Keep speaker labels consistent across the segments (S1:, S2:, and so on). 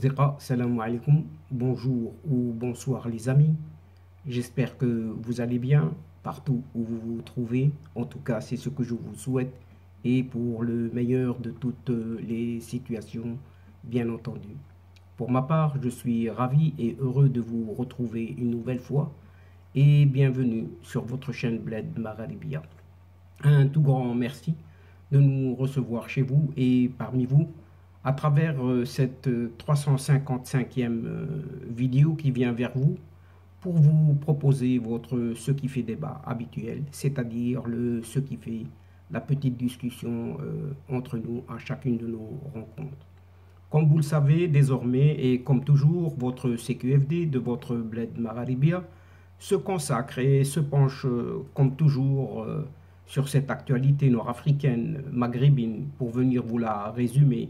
S1: Asdiqa, salam alaikum, bonjour ou bonsoir les amis. J'espère que vous allez bien partout où vous vous trouvez. En tout cas, c'est ce que je vous souhaite et pour le meilleur de toutes les situations, bien entendu. Pour ma part, je suis ravi et heureux de vous retrouver une nouvelle fois et bienvenue sur votre chaîne Bled Magharibia. Un tout grand merci de nous recevoir chez vous et parmi vous à travers cette 355e vidéo qui vient vers vous pour vous proposer votre ce qui fait débat habituel, c'est-à-dire le ce qui fait la petite discussion entre nous à chacune de nos rencontres. Comme vous le savez désormais et comme toujours, votre CQFD de votre Bled Magharibia se consacre et se penche comme toujours sur cette actualité nord-africaine, maghrébine, pour venir vous la résumer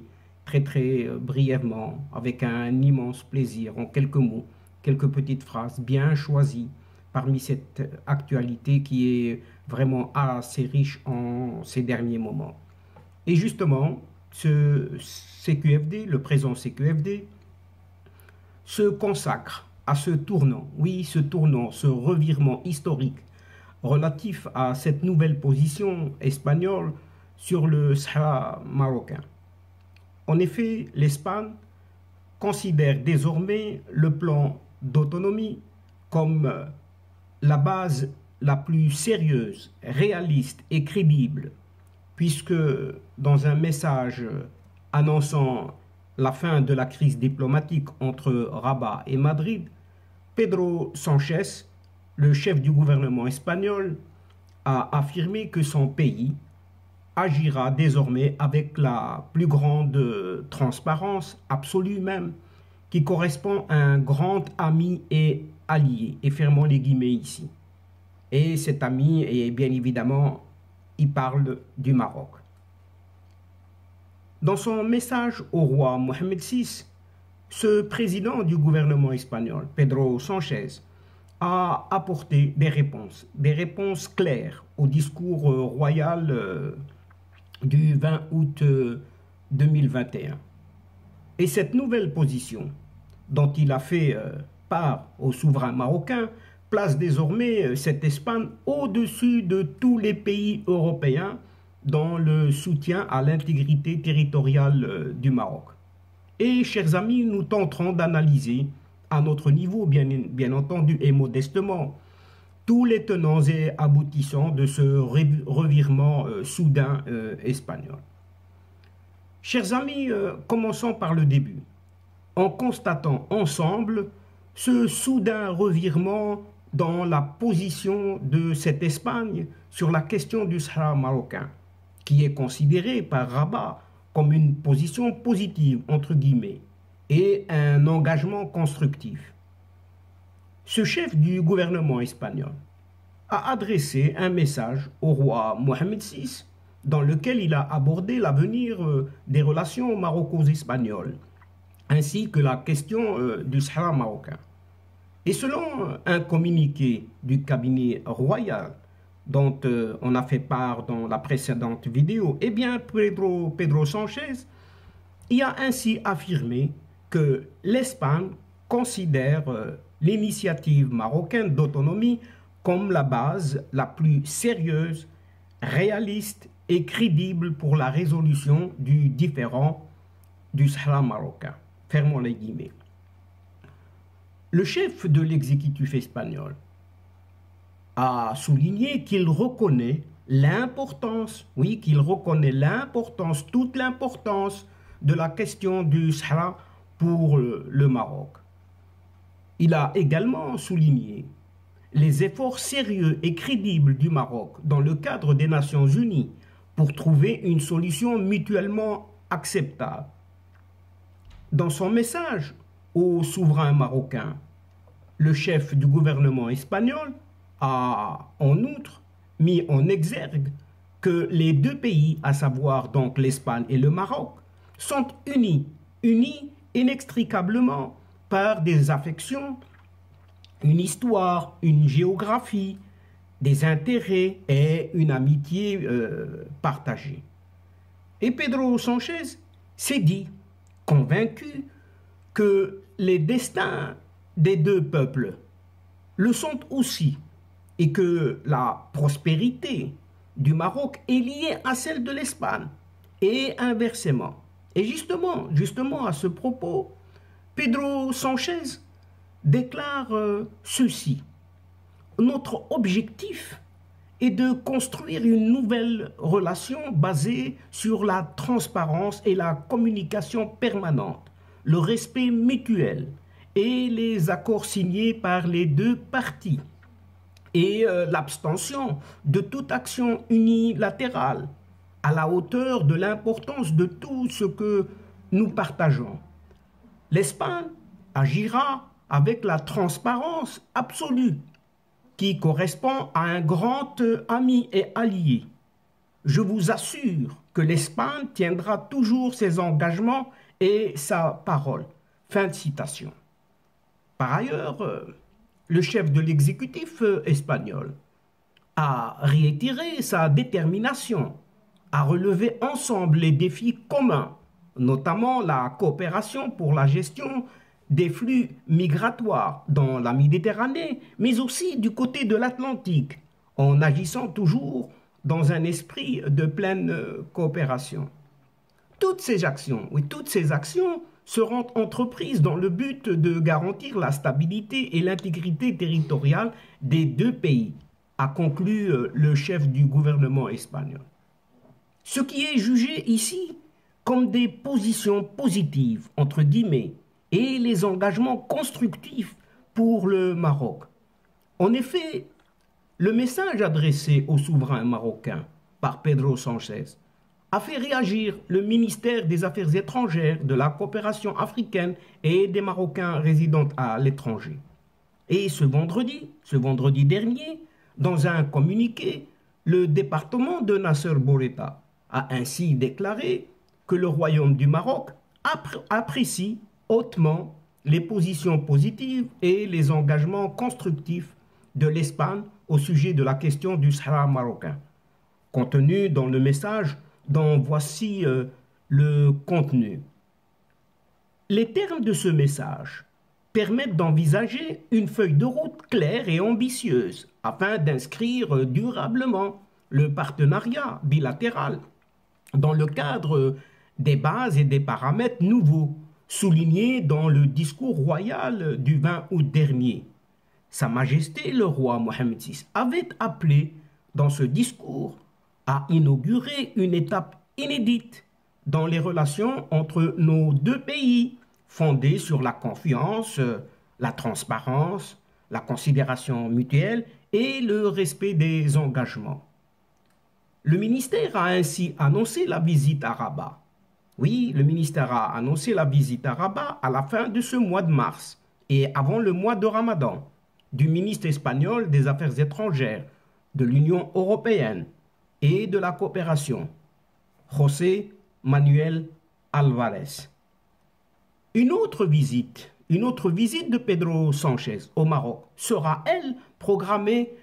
S1: très brièvement, avec un immense plaisir, en quelques mots, quelques petites phrases bien choisies parmi cette actualité qui est vraiment assez riche en ces derniers moments. Et justement, ce CQFD, le présent CQFD, se consacre à ce tournant, oui, ce tournant, ce revirement historique relatif à cette nouvelle position espagnole sur le Sahara marocain. En effet, l'Espagne considère désormais le plan d'autonomie comme la base la plus sérieuse, réaliste et crédible, puisque dans un message annonçant la fin de la crise diplomatique entre Rabat et Madrid, Pedro Sánchez, le chef du gouvernement espagnol, a affirmé que son pays agira désormais avec la plus grande transparence absolue même, qui correspond à un grand ami et allié, et fermons les guillemets ici. Et cet ami, est bien évidemment, il parle du Maroc. Dans son message au roi Mohamed VI, ce président du gouvernement espagnol, Pedro Sánchez, a apporté des réponses claires au discours royal du 20 août 2021. Et cette nouvelle position dont il a fait part au souverain marocain place désormais cette Espagne au-dessus de tous les pays européens dans le soutien à l'intégrité territoriale du Maroc. Et chers amis, nous tenterons d'analyser à notre niveau, bien entendu et modestement, tous les tenants et aboutissants de ce revirement soudain espagnol. Chers amis, commençons par le début, en constatant ensemble ce soudain revirement dans la position de cette Espagne sur la question du Sahara marocain, qui est considérée par Rabat comme une position positive, entre guillemets, et un engagement constructif. Ce chef du gouvernement espagnol a adressé un message au roi Mohamed VI dans lequel il a abordé l'avenir des relations maroco-espagnoles ainsi que la question du Sahara marocain. Et selon un communiqué du cabinet royal dont on a fait part dans la précédente vidéo, eh bien Pedro Sánchez y a ainsi affirmé que l'Espagne considère l'initiative marocaine d'autonomie comme la base la plus sérieuse, réaliste et crédible pour la résolution du différend du Sahara marocain. Fermons les guillemets. Le chef de l'exécutif espagnol a souligné qu'il reconnaît l'importance, oui, qu'il reconnaît l'importance, toute l'importance de la question du Sahara pour le Maroc. Il a également souligné les efforts sérieux et crédibles du Maroc dans le cadre des Nations Unies pour trouver une solution mutuellement acceptable. Dans son message au souverain marocain, le chef du gouvernement espagnol a en outre mis en exergue que les deux pays, à savoir donc l'Espagne et le Maroc, sont unis inextricablement par des affections, une histoire, une géographie, des intérêts et une amitié partagée. Et Pedro Sánchez s'est dit convaincu que les destins des deux peuples le sont aussi et que la prospérité du Maroc est liée à celle de l'Espagne et inversement. Et justement à ce propos, Pedro Sánchez déclare ceci: notre objectif est de construire une nouvelle relation basée sur la transparence et la communication permanente, le respect mutuel et les accords signés par les deux parties et l'abstention de toute action unilatérale à la hauteur de l'importance de tout ce que nous partageons. L'Espagne agira avec la transparence absolue qui correspond à un grand ami et allié. Je vous assure que l'Espagne tiendra toujours ses engagements et sa parole. Fin de citation. Par ailleurs, le chef de l'exécutif espagnol a réitéré sa détermination à relever ensemble les défis communs, notamment la coopération pour la gestion des flux migratoires dans la Méditerranée, mais aussi du côté de l'Atlantique, en agissant toujours dans un esprit de pleine coopération. Toutes ces actions seront entreprises dans le but de garantir la stabilité et l'intégrité territoriale des deux pays, a conclu le chef du gouvernement espagnol. Ce qui est jugé ici comme des positions positives, entre guillemets, et les engagements constructifs pour le Maroc. En effet, le message adressé au souverain marocain par Pedro Sánchez a fait réagir le ministère des Affaires étrangères, de la coopération africaine et des Marocains résidant à l'étranger. Et ce vendredi dernier, dans un communiqué, le département de Nasser Bourita a ainsi déclaré que le Royaume du Maroc apprécie hautement les positions positives et les engagements constructifs de l'Espagne au sujet de la question du Sahara marocain. Contenu dans le message dont voici le contenu. Les termes de ce message permettent d'envisager une feuille de route claire et ambitieuse afin d'inscrire durablement le partenariat bilatéral dans le cadre des bases et des paramètres nouveaux soulignés dans le discours royal du 20 août dernier. Sa Majesté le roi Mohammed VI avait appelé dans ce discours à inaugurer une étape inédite dans les relations entre nos deux pays, fondée sur la confiance, la transparence, la considération mutuelle et le respect des engagements. Le ministère a ainsi annoncé la visite à Rabat. Oui, le ministère a annoncé la visite à Rabat à la fin de ce mois de mars et avant le mois de Ramadan du ministre espagnol des Affaires étrangères, de l'Union européenne et de la coopération, José Manuel Álvarez. Une autre visite de Pedro Sánchez au Maroc sera, elle, programmée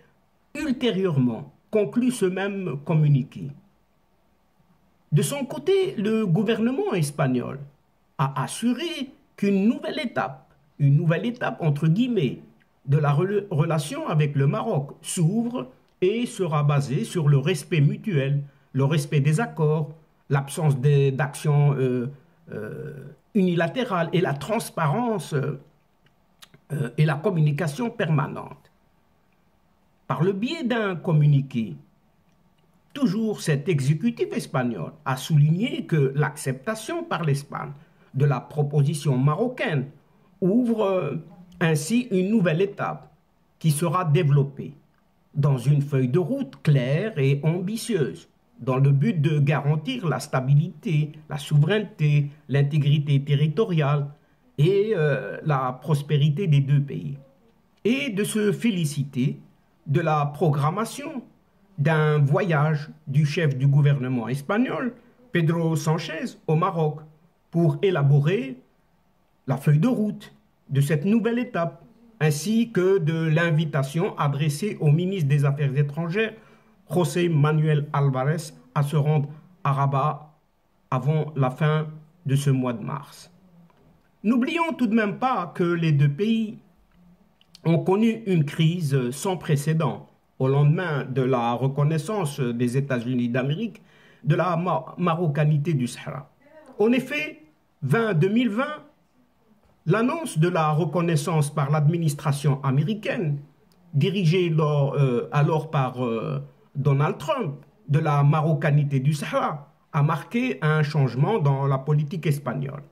S1: ultérieurement, conclut ce même communiqué. De son côté, le gouvernement espagnol a assuré qu'une nouvelle étape entre guillemets, de la relation avec le Maroc s'ouvre et sera basée sur le respect mutuel, le respect des accords, l'absence d'actions unilatérales et la transparence et la communication permanente. Par le biais d'un communiqué, toujours cet exécutif espagnol a souligné que l'acceptation par l'Espagne de la proposition marocaine ouvre ainsi une nouvelle étape qui sera développée dans une feuille de route claire et ambitieuse dans le but de garantir la stabilité, la souveraineté, l'intégrité territoriale et la prospérité des deux pays, et de se féliciter de la programmation d'un voyage du chef du gouvernement espagnol, Pedro Sánchez, au Maroc, pour élaborer la feuille de route de cette nouvelle étape, ainsi que de l'invitation adressée au ministre des Affaires étrangères, José Manuel Álvarez, à se rendre à Rabat avant la fin de ce mois de mars. N'oublions tout de même pas que les deux pays ont connu une crise sans précédent au lendemain de la reconnaissance des États-Unis d'Amérique de la marocanité du Sahara. En effet, 2020, l'annonce de la reconnaissance par l'administration américaine, dirigée alors par Donald Trump, de la marocanité du Sahara, a marqué un changement dans la politique espagnole.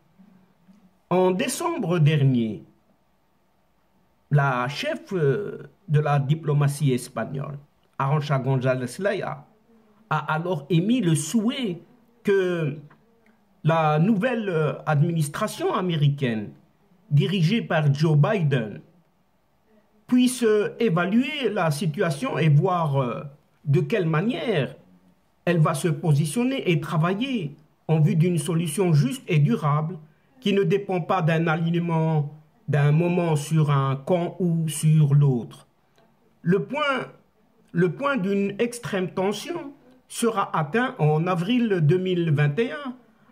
S1: En décembre dernier, la chef de la diplomatie espagnole, Arantxa González Laya, a alors émis le souhait que la nouvelle administration américaine, dirigée par Joe Biden, puisse évaluer la situation et voir de quelle manière elle va se positionner et travailler en vue d'une solution juste et durable qui ne dépend pas d'un alignement d'un moment sur un camp ou sur l'autre. Le point d'une extrême tension sera atteint en avril 2021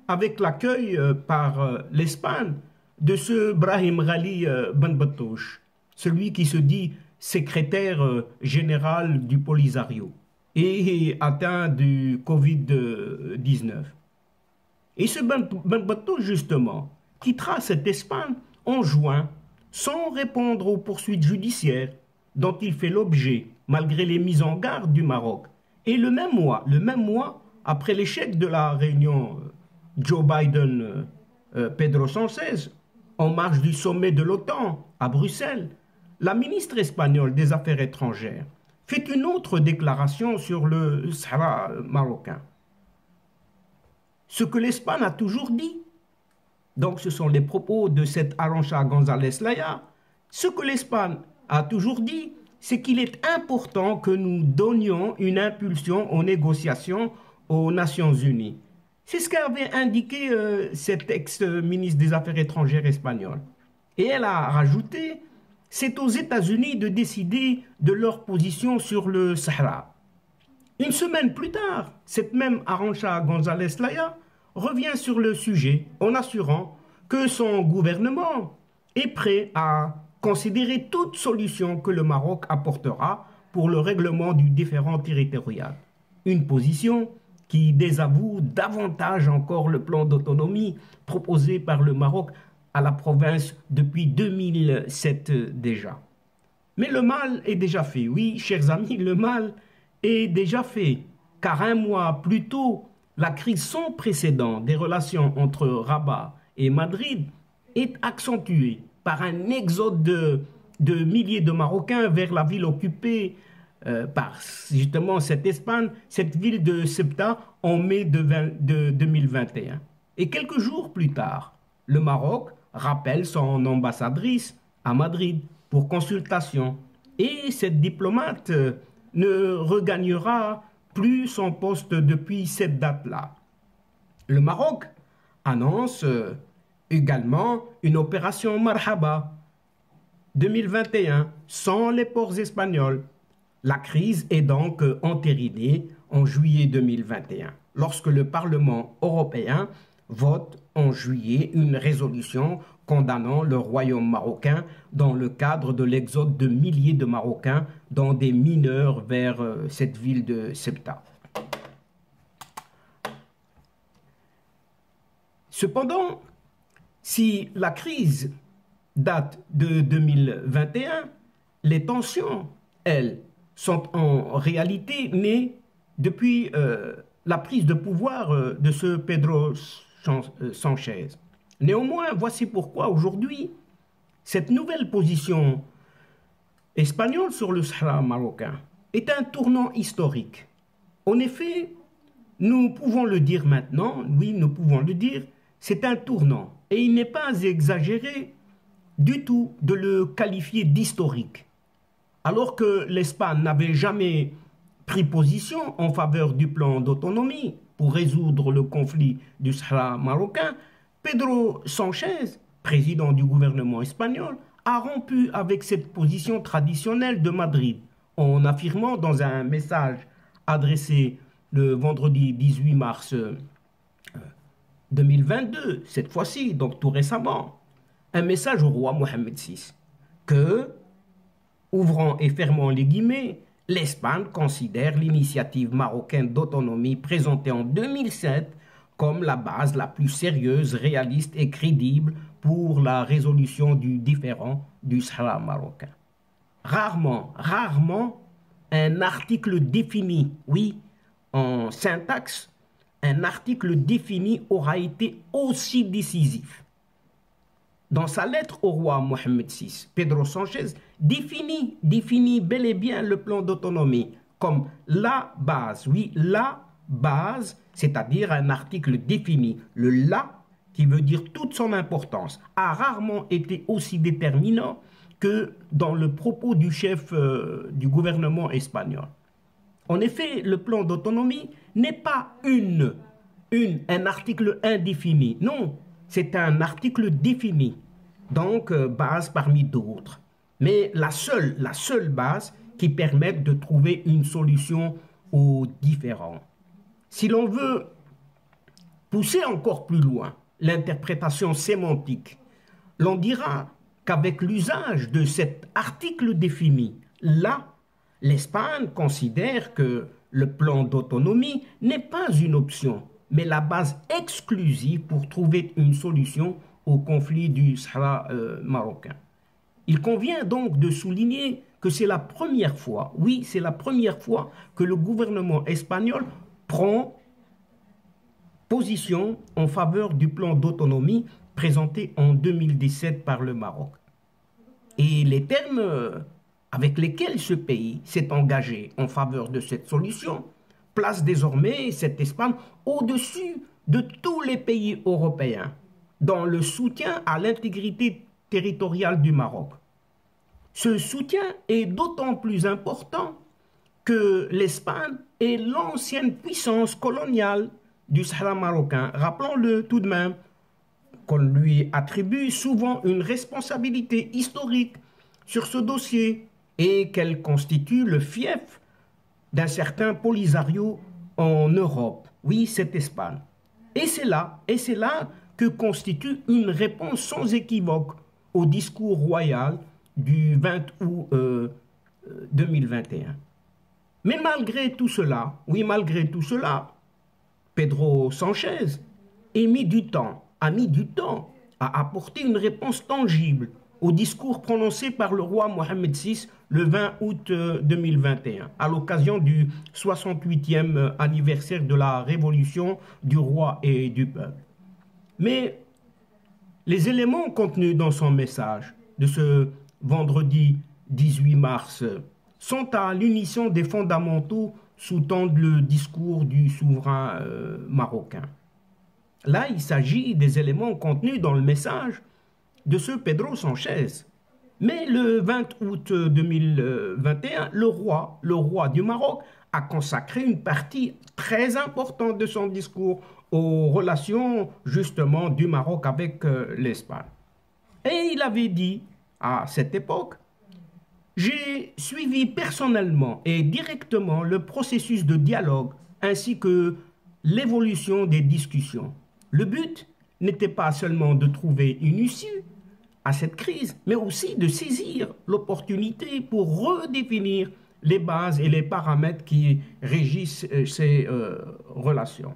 S1: avec l'accueil par l'Espagne de ce Brahim Ghali Ben Batouche, celui qui se dit secrétaire général du Polisario et atteint du Covid-19. Et ce Ben Batouche, justement, quittera cette Espagne en juin sans répondre aux poursuites judiciaires dont il fait l'objet malgré les mises en garde du Maroc. Et le même mois, après l'échec de la réunion Joe Biden-Pedro Sánchez, en marge du sommet de l'OTAN à Bruxelles, la ministre espagnole des Affaires étrangères fait une autre déclaration sur le Sahara marocain. Ce que l'Espagne a toujours dit. Donc ce sont les propos de cette Arantxa González Laya. Ce que l'Espagne a toujours dit, c'est qu'il est important que nous donnions une impulsion aux négociations aux Nations Unies. C'est ce qu'avait indiqué cette ex-ministre des Affaires étrangères espagnole. Et elle a rajouté, c'est aux États-Unis de décider de leur position sur le Sahara. Une semaine plus tard, cette même Arantxa González Laya revient sur le sujet en assurant que son gouvernement est prêt à considérer toute solution que le Maroc apportera pour le règlement du différend territorial. Une position qui désavoue davantage encore le plan d'autonomie proposé par le Maroc à la province depuis 2007 déjà. Mais le mal est déjà fait. Oui, chers amis, le mal est déjà fait. Car un mois plus tôt, la crise sans précédent des relations entre Rabat et Madrid est accentuée par un exode de milliers de Marocains vers la ville occupée par justement cette Espagne, cette ville de Ceuta en mai de 2021. Et quelques jours plus tard, le Maroc rappelle son ambassadrice à Madrid pour consultation et cette diplomate ne regagnera plus son poste depuis cette date-là. Le Maroc annonce également une opération Marhaba 2021 sans les ports espagnols. La crise est donc entérinée en juillet 2021, lorsque le Parlement européen vote en juillet une résolution condamnant le royaume marocain dans le cadre de l'exode de milliers de Marocains, dont des mineurs, vers cette ville de Ceuta. Cependant, si la crise date de 2021, les tensions, elles, sont en réalité nées depuis la prise de pouvoir de ce Pedro Sánchez. Néanmoins, voici pourquoi aujourd'hui, cette nouvelle position espagnole sur le Sahara marocain est un tournant historique. En effet, nous pouvons le dire maintenant, oui, nous pouvons le dire, c'est un tournant. Et il n'est pas exagéré du tout de le qualifier d'historique. Alors que l'Espagne n'avait jamais pris position en faveur du plan d'autonomie pour résoudre le conflit du Sahara marocain, Pedro Sánchez, président du gouvernement espagnol, a rompu avec cette position traditionnelle de Madrid en affirmant dans un message adressé le vendredi 18 mars 2022, cette fois-ci, donc tout récemment, un message au roi Mohamed VI que, ouvrant et fermant les guillemets, l'Espagne considère l'initiative marocaine d'autonomie présentée en 2007 comme la base la plus sérieuse, réaliste et crédible pour la résolution du différend du Sahara marocain. Rarement, un article défini, oui, en syntaxe, un article défini aura été aussi décisif. Dans sa lettre au roi Mohamed VI, Pedro Sanchez définit bel et bien le plan d'autonomie comme la base, oui, la base, c'est-à-dire un article défini. Le la, qui veut dire toute son importance, a rarement été aussi déterminant que dans le propos du chef du gouvernement espagnol. En effet, le plan d'autonomie n'est pas un article indéfini. Non, c'est un article défini, donc base parmi d'autres. Mais la seule base qui permette de trouver une solution aux différends. Si l'on veut pousser encore plus loin l'interprétation sémantique, l'on dira qu'avec l'usage de cet article défini, là, l'Espagne considère que le plan d'autonomie n'est pas une option, mais la base exclusive pour trouver une solution au conflit du Sahara marocain. Il convient donc de souligner que c'est la première fois, oui, c'est la première fois que le gouvernement espagnol prend position en faveur du plan d'autonomie présenté en 2017 par le Maroc. Et les termes avec lesquels ce pays s'est engagé en faveur de cette solution placent désormais cette Espagne au-dessus de tous les pays européens dans le soutien à l'intégrité territoriale du Maroc. Ce soutien est d'autant plus important que l'Espagne est l'ancienne puissance coloniale du Sahara marocain. Rappelons-le tout de même qu'on lui attribue souvent une responsabilité historique sur ce dossier et qu'elle constitue le fief d'un certain Polisario en Europe. Oui, c'est Espagne. Et c'est là que constitue une réponse sans équivoque au discours royal du 20 août 2021. Mais malgré tout cela, Pedro Sanchez a mis du temps à apporter une réponse tangible au discours prononcé par le roi Mohamed VI le 20 août 2021, à l'occasion du 68e anniversaire de la révolution du roi et du peuple. Mais les éléments contenus dans son message de ce vendredi 18 mars sont à l'unisson des fondamentaux sous-tendent le discours du souverain marocain. Là, il s'agit des éléments contenus dans le message de ce Pedro Sanchez. Mais le 20 août 2021, le roi du Maroc a consacré une partie très importante de son discours aux relations justement du Maroc avec l'Espagne. Et il avait dit à cette époque: j'ai suivi personnellement et directement le processus de dialogue ainsi que l'évolution des discussions. Le but n'était pas seulement de trouver une issue à cette crise, mais aussi de saisir l'opportunité pour redéfinir les bases et les paramètres qui régissent ces relations.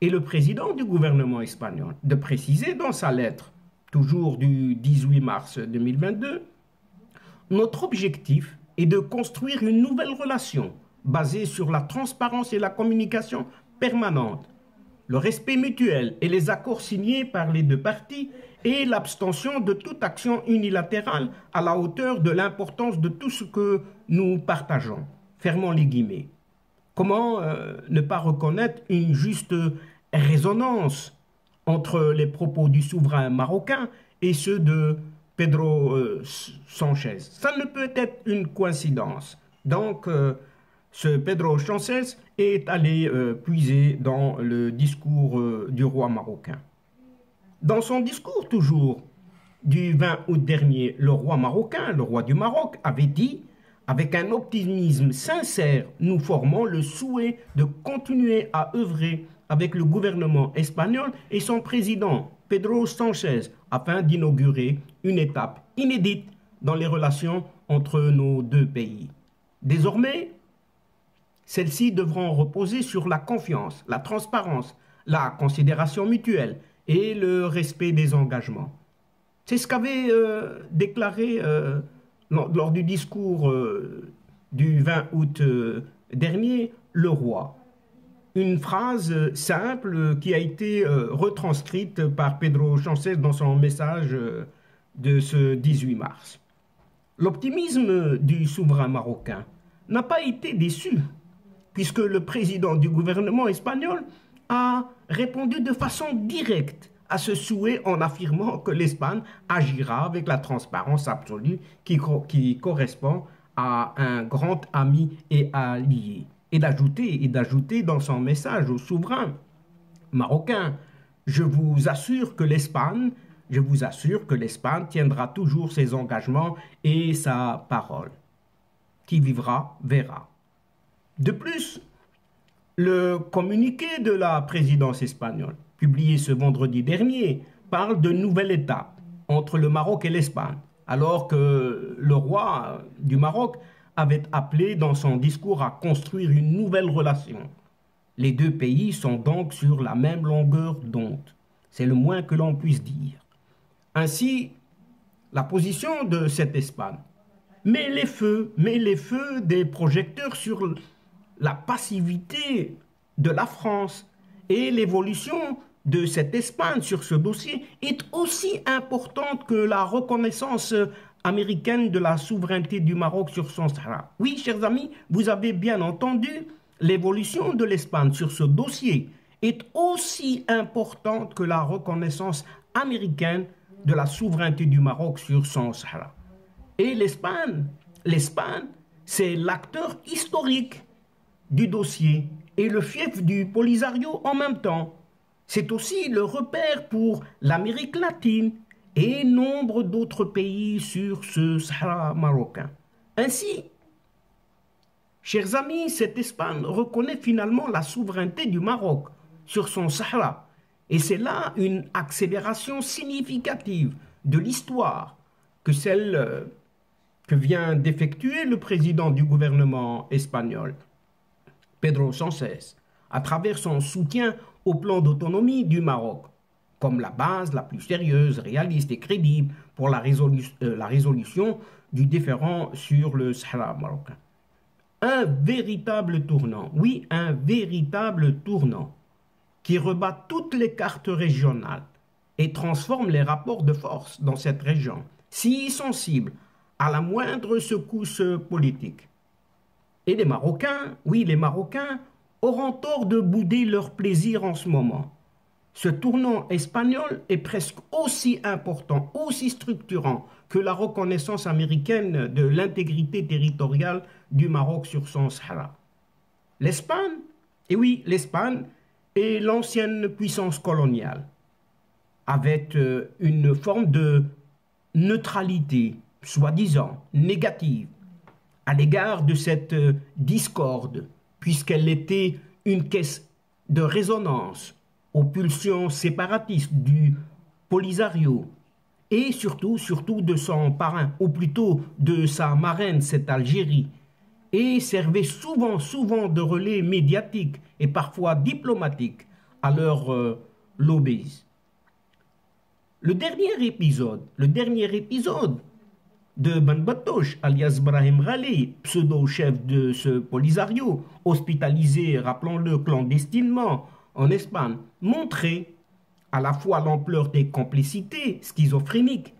S1: Et le président du gouvernement espagnol de préciser dans sa lettre, toujours du 18 mars 2022, notre objectif est de construire une nouvelle relation basée sur la transparence et la communication permanente, le respect mutuel et les accords signés par les deux parties et l'abstention de toute action unilatérale à la hauteur de l'importance de tout ce que nous partageons. Fermons les guillemets. Comment ne pas reconnaître une juste résonance entre les propos du souverain marocain et ceux de Pedro Sanchez? Ça ne peut être une coïncidence. Donc, ce Pedro Sanchez est allé puiser dans le discours du roi marocain. Dans son discours toujours du 20 août dernier, le roi marocain, le roi du Maroc, avait dit: avec un optimisme sincère, nous formons le souhait de continuer à œuvrer avec le gouvernement espagnol et son président, Pedro Sánchez afin d'inaugurer une étape inédite dans les relations entre nos deux pays. Désormais, celles-ci devront reposer sur la confiance, la transparence, la considération mutuelle et le respect des engagements. C'est ce qu'avait déclaré lors du discours du 20 août dernier le roi. Une phrase simple qui a été retranscrite par Pedro Sánchez dans son message de ce 18 mars. L'optimisme du souverain marocain n'a pas été déçu, puisque le président du gouvernement espagnol a répondu de façon directe à ce souhait en affirmant que l'Espagne agira avec la transparence absolue qui correspond à un grand ami et allié. Et d'ajouter dans son message au souverain marocain, je vous assure que l'Espagne tiendra toujours ses engagements et sa parole. Qui vivra, verra. De plus, le communiqué de la présidence espagnole, publié ce vendredi dernier, parle de nouvelle étape entre le Maroc et l'Espagne, alors que le roi du Maroc avait appelé dans son discours à construire une nouvelle relation. Les deux pays sont donc sur la même longueur d'onde. C'est le moins que l'on puisse dire. Ainsi, la position de cette Espagne met les feux des projecteurs sur la passivité de la France, et l'évolution de cette Espagne sur ce dossier est aussi importante que la reconnaissance américaine de la souveraineté du Maroc sur son Sahara. Oui, chers amis, vous avez bien entendu, l'évolution de l'Espagne sur ce dossier est aussi importante que la reconnaissance américaine de la souveraineté du Maroc sur son Sahara. Et l'Espagne, c'est l'acteur historique du dossier et le fief du Polisario en même temps. C'est aussi le repère pour l'Amérique latine et nombre d'autres pays sur ce Sahara marocain. Ainsi, chers amis, cette Espagne reconnaît finalement la souveraineté du Maroc sur son Sahara. Et c'est là une accélération significative de l'histoire que celle que vient d'effectuer le président du gouvernement espagnol, Pedro Sánchez, à travers son soutien au plan d'autonomie du Maroc, comme la base la plus sérieuse, réaliste et crédible pour la résolution du différend sur le Sahara marocain. Un véritable tournant, oui, un véritable tournant, qui rebat toutes les cartes régionales et transforme les rapports de force dans cette région, si sensible à la moindre secousse politique. Et les Marocains, oui, les Marocains, auront tort de bouder leur plaisir en ce moment. Ce tournant espagnol est presque aussi important, aussi structurant que la reconnaissance américaine de l'intégrité territoriale du Maroc sur son Sahara. L'Espagne, et oui, l'Espagne est l'ancienne puissance coloniale, avec une forme de neutralité, soi-disant négative, à l'égard de cette discorde, puisqu'elle était une caisse de résonance aux pulsions séparatistes du Polisario et surtout de son parrain, ou plutôt de sa marraine, cette Algérie, et servait souvent de relais médiatique et parfois diplomatique à leur lobbyisme. Le dernier épisode de Ben Batouche, alias Brahim Ghali, pseudo-chef de ce Polisario, hospitalisé, rappelons-le, clandestinement en Espagne, montrait à la fois l'ampleur des complicités schizophréniques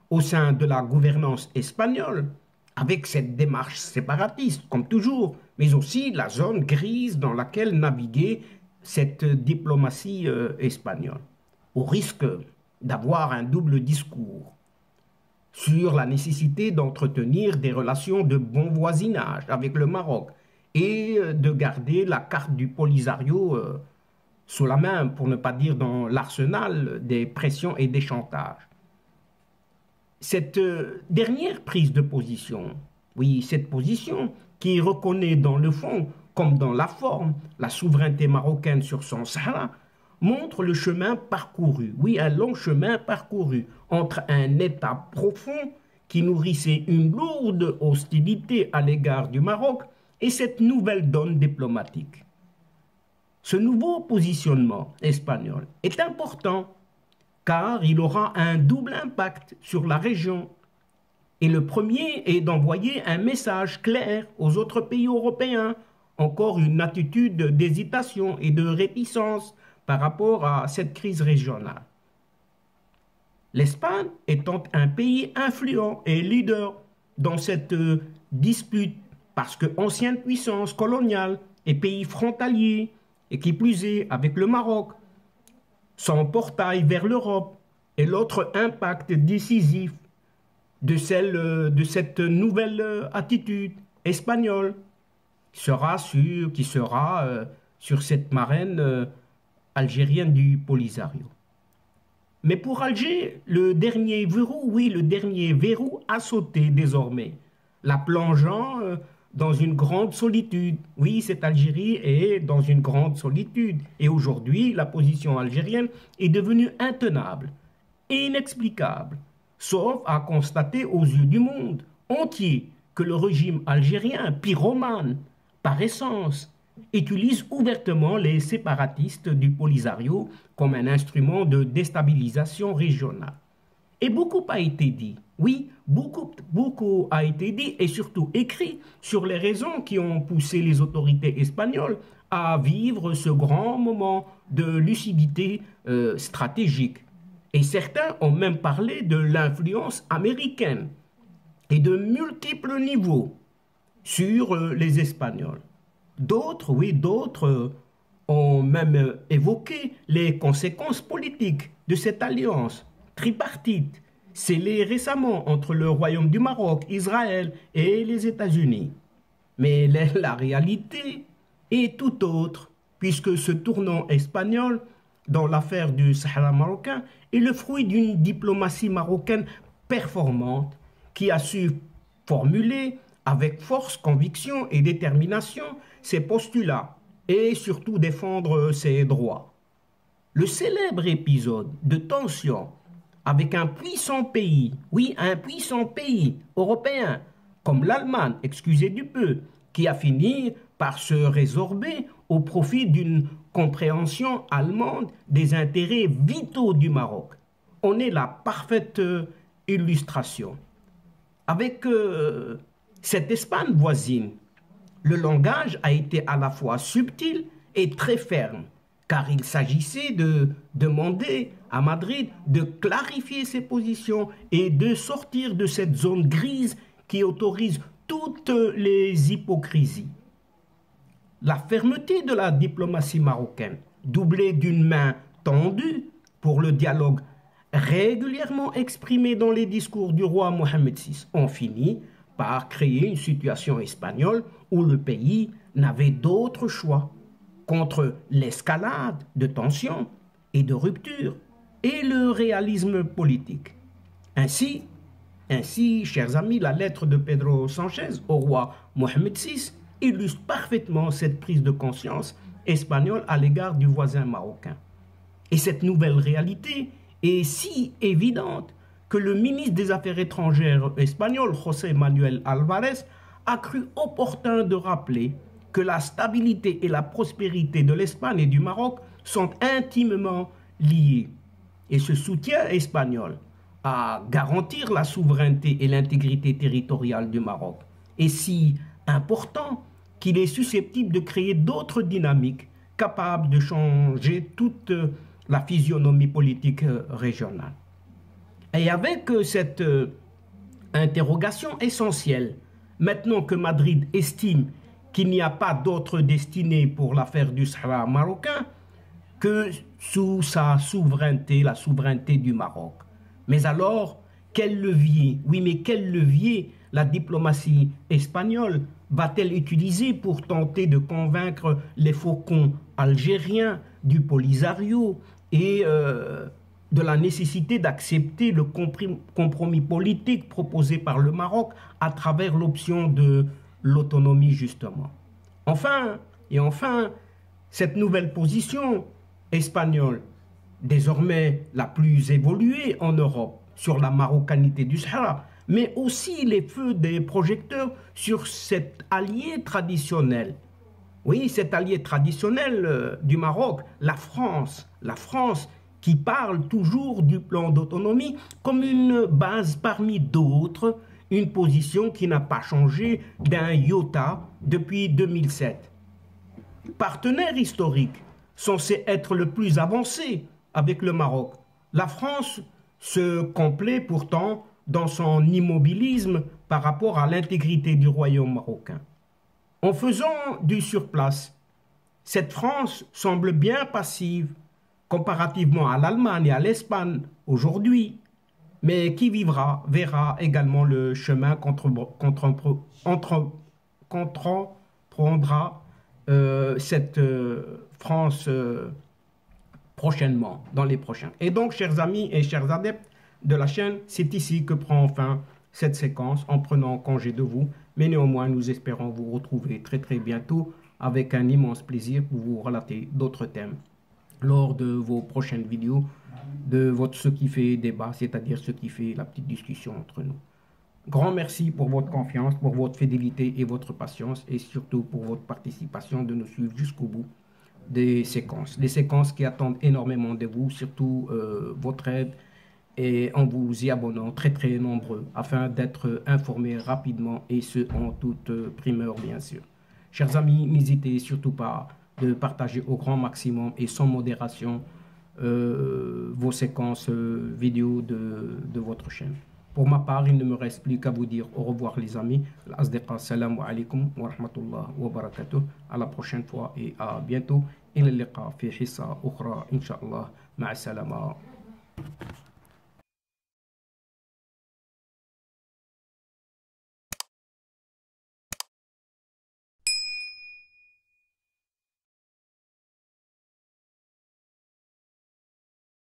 S1: au sein de la gouvernance espagnole, avec cette démarche séparatiste, comme toujours, mais aussi la zone grise dans laquelle naviguait cette diplomatie espagnole, au risque d'avoir un double discours sur la nécessité d'entretenir des relations de bon voisinage avec le Maroc et de garder la carte du Polisario sous la main, pour ne pas dire dans l'arsenal des pressions et des chantages. Cette dernière prise de position, oui, cette position qui reconnaît dans le fond comme dans la forme la souveraineté marocaine sur son Sahara, montre le chemin parcouru, oui, un long chemin parcouru entre un État profond qui nourrissait une lourde hostilité à l'égard du Maroc et cette nouvelle donne diplomatique. Ce nouveau positionnement espagnol est important car il aura un double impact sur la région. Et le premier est d'envoyer un message clair aux autres pays européens, encore une attitude d'hésitation et de réticence par rapport à cette crise régionale. L'Espagne étant un pays influent et leader dans cette dispute parce que ancienne puissance coloniale et pays frontalier, et qui plus est avec le Maroc, son portail vers l'Europe et l'autre impact décisif de cette nouvelle attitude espagnole qui sera sur cette marraine algérienne du Polisario. Mais pour Alger, le dernier verrou a sauté désormais, la plongeant dans une grande solitude. Oui, cette Algérie est dans une grande solitude. Et aujourd'hui, la position algérienne est devenue intenable, inexplicable, sauf à constater aux yeux du monde entier que le régime algérien, pyromane, par essence, utilise ouvertement les séparatistes du Polisario comme un instrument de déstabilisation régionale. Et beaucoup a été dit, oui, beaucoup a été dit et surtout écrit sur les raisons qui ont poussé les autorités espagnoles à vivre ce grand moment de lucidité stratégique. Et certains ont même parlé de l'influence américaine et de multiples niveaux sur les Espagnols. D'autres ont même évoqué les conséquences politiques de cette alliance tripartite scellée récemment entre le Royaume du Maroc, Israël et les États-Unis. Mais la réalité est tout autre, puisque ce tournant espagnol dans l'affaire du Sahara marocain est le fruit d'une diplomatie marocaine performante qui a su formuler avec force, conviction et détermination ses postulats et surtout défendre ses droits. Le célèbre épisode de tension avec un puissant pays, oui, un puissant pays européen, comme l'Allemagne, excusez du peu, qui a fini par se résorber au profit d'une compréhension allemande des intérêts vitaux du Maroc. On est la parfaite illustration. Avec cette Espagne voisine, le langage a été à la fois subtil et très ferme, car il s'agissait de demander à Madrid de clarifier ses positions et de sortir de cette zone grise qui autorise toutes les hypocrisies. La fermeté de la diplomatie marocaine, doublée d'une main tendue pour le dialogue régulièrement exprimé dans les discours du roi Mohamed VI, ont fini par créer une situation espagnole où le pays n'avait d'autre choix contre l'escalade de tensions et de ruptures et le réalisme politique. Ainsi, chers amis, la lettre de Pedro Sánchez au roi Mohamed VI illustre parfaitement cette prise de conscience espagnole à l'égard du voisin marocain. Et cette nouvelle réalité est si évidente que le ministre des Affaires étrangères espagnol, José Manuel Álvarez, a cru opportun de rappeler que la stabilité et la prospérité de l'Espagne et du Maroc sont intimement liées. Et ce soutien espagnol à garantir la souveraineté et l'intégrité territoriale du Maroc est si important qu'il est susceptible de créer d'autres dynamiques capables de changer toute la physionomie politique régionale. Et avec cette interrogation essentielle, maintenant que Madrid estime qu'il n'y a pas d'autre destinée pour l'affaire du Sahara marocain que sous sa souveraineté, la souveraineté du Maroc. Mais alors, quel levier la diplomatie espagnole va-t-elle utiliser pour tenter de convaincre les faucons algériens du Polisario et de la nécessité d'accepter le compromis politique proposé par le Maroc à travers l'option de l'autonomie justement. Enfin, cette nouvelle position espagnole, désormais la plus évoluée en Europe, sur la marocanité du Sahara, mais aussi les feux des projecteurs sur cet allié traditionnel. Oui, cet allié traditionnel du Maroc, la France qui parle toujours du plan d'autonomie comme une base parmi d'autres, une position qui n'a pas changé d'un iota depuis 2007. Partenaire historique, censé être le plus avancé avec le Maroc, la France se complaît pourtant dans son immobilisme par rapport à l'intégrité du royaume marocain. En faisant du surplace, cette France semble bien passive comparativement à l'Allemagne et à l'Espagne aujourd'hui, mais qui vivra verra également le chemin qu'entreprendra cette France prochainement, dans les prochains. Et donc, chers amis et chers adeptes de la chaîne, c'est ici que prend fin cette séquence en prenant congé de vous. Mais néanmoins, nous espérons vous retrouver très très bientôt avec un immense plaisir pour vous relater d'autres thèmes lors de vos prochaines vidéos de votre ce qui fait débat, c'est-à-dire ce qui fait la petite discussion entre nous. Grand merci pour votre confiance, pour votre fidélité et votre patience et surtout pour votre participation de nous suivre jusqu'au bout des séquences qui attendent énormément de vous, surtout votre aide et en vous y abonnant très très nombreux afin d'être informés rapidement et ce en toute primeur bien sûr. Chers amis, n'hésitez surtout pas de partager au grand maximum et sans modération vos séquences vidéo de votre chaîne. Pour ma part, il ne me reste plus qu'à vous dire au revoir les amis. Assalamu alaikum wa rahmatullah wa barakatuh. À la prochaine fois et à bientôt. إلى اللقاء في حصة أخرى إن شاء الله مع السلامة.